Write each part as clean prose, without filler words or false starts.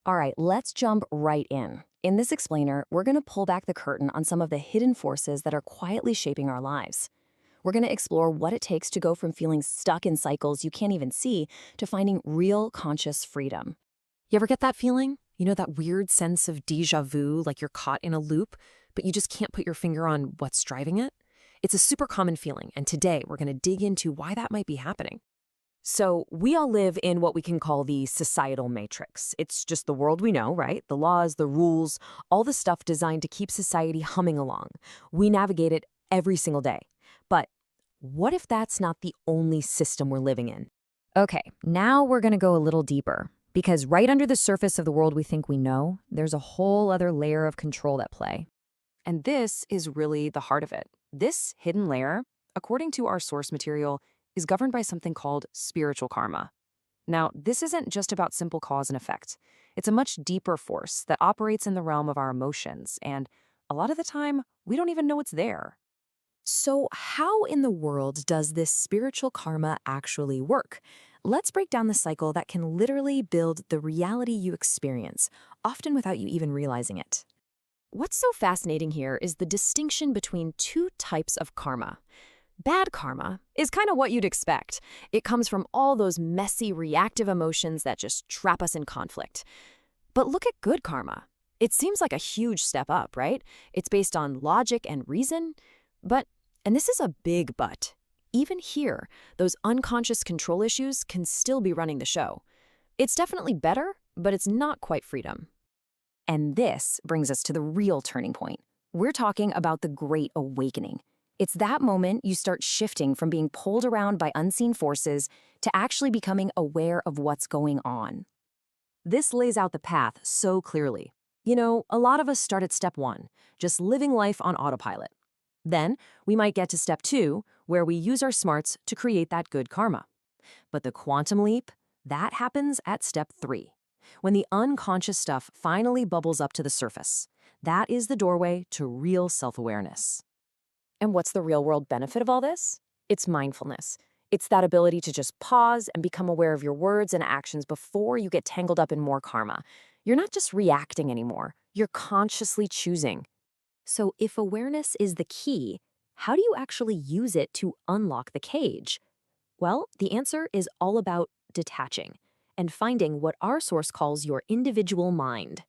All right, let's jump right in. In this explainer, we're going to pull back the curtain on some of the hidden forces that are quietly shaping our lives. We're going to explore what it takes to go from feeling stuck in cycles you can't even see to finding real conscious freedom. You ever get that feeling? You know, that weird sense of déjà vu, like you're caught in a loop, but you just can't put your finger on what's driving it? It's a super common feeling, and today we're going to dig into why that might be happening. So, we all live in what we can call the societal matrix. It's just the world we know, right? The laws, the rules, all the stuff designed to keep society humming along. We navigate it every single day. But what if that's not the only system we're living in? Okay, now we're going to go a little deeper. Because right under the surface of the world we think we know, there's a whole other layer of control at play. And this is really the heart of it. This hidden layer, according to our source material, is governed by something called spiritual karma. Now, this isn't just about simple cause and effect. It's a much deeper force that operates in the realm of our emotions, and a lot of the time, we don't even know it's there. So, how in the world does this spiritual karma actually work? Let's break down the cycle that can literally build the reality you experience, often without you even realizing it. What's so fascinating here is the distinction between two types of karma. Bad karma is kind of what you'd expect. It comes from all those messy, reactive emotions that just trap us in conflict. But look at good karma. It seems like a huge step up, right? It's based on logic and reason. But, and this is a big but, even here, those unconscious control issues can still be running the show. It's definitely better, but it's not quite freedom. And this brings us to the real turning point. We're talking about the Great Awakening. It's that moment you start shifting from being pulled around by unseen forces to actually becoming aware of what's going on. This lays out the path so clearly. You know, a lot of us start at step 1, just living life on autopilot. Then we might get to step 2, where we use our smarts to create that good karma. But the quantum leap, that happens at step 3, when the unconscious stuff finally bubbles up to the surface. That is the doorway to real self-awareness. And what's the real-world benefit of all this? It's mindfulness. It's that ability to just pause and become aware of your words and actions before you get tangled up in more karma. You're not just reacting anymore. You're consciously choosing. So if awareness is the key, how do you actually use it to unlock the cage? Well, the answer is all about detaching and finding what our source calls your individual mind.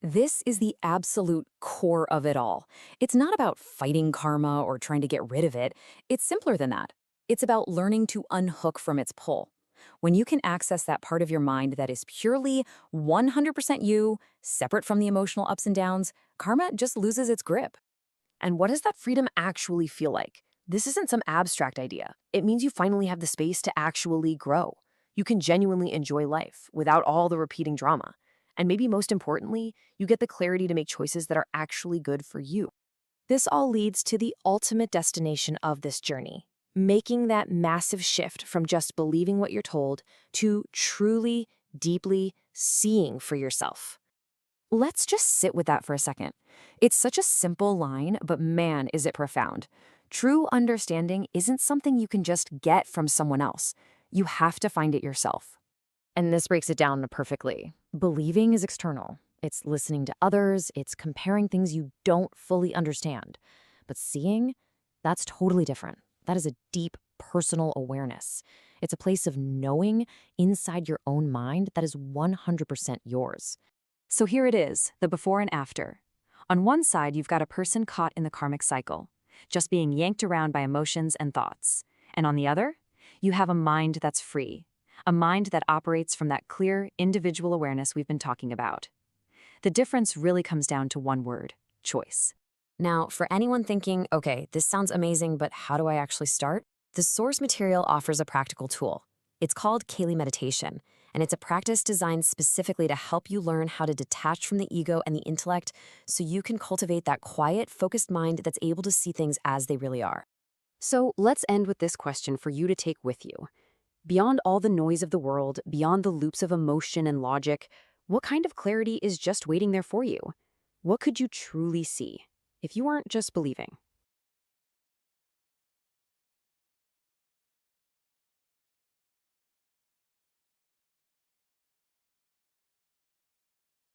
This is the absolute core of it all. It's not about fighting karma or trying to get rid of it. It's simpler than that. It's about learning to unhook from its pull. When you can access that part of your mind that is purely 100% you, separate from the emotional ups and downs, karma just loses its grip. And what does that freedom actually feel like? This isn't some abstract idea. It means you finally have the space to actually grow. You can genuinely enjoy life without all the repeating drama. And maybe most importantly, you get the clarity to make choices that are actually good for you. This all leads to the ultimate destination of this journey, making that massive shift from just believing what you're told to truly, deeply seeing for yourself. Let's just sit with that for a second. It's such a simple line, but man, is it profound. True understanding isn't something you can just get from someone else. You have to find it yourself. And this breaks it down perfectly. Believing is external. It's listening to others. It's comparing things you don't fully understand. But seeing, that's totally different. That is a deep personal awareness. It's a place of knowing inside your own mind that is 100% yours. So here it is, the before and after. On one side, you've got a person caught in the karmic cycle, just being yanked around by emotions and thoughts. And on the other, you have a mind that's free, a mind that operates from that clear, individual awareness we've been talking about. The difference really comes down to one word: choice. Now, for anyone thinking, okay, this sounds amazing, but how do I actually start? The source material offers a practical tool. It's called Kelee Meditation, and it's a practice designed specifically to help you learn how to detach from the ego and the intellect so you can cultivate that quiet, focused mind that's able to see things as they really are. So let's end with this question for you to take with you. Beyond all the noise of the world, beyond the loops of emotion and logic, what kind of clarity is just waiting there for you? What could you truly see if you weren't just believing?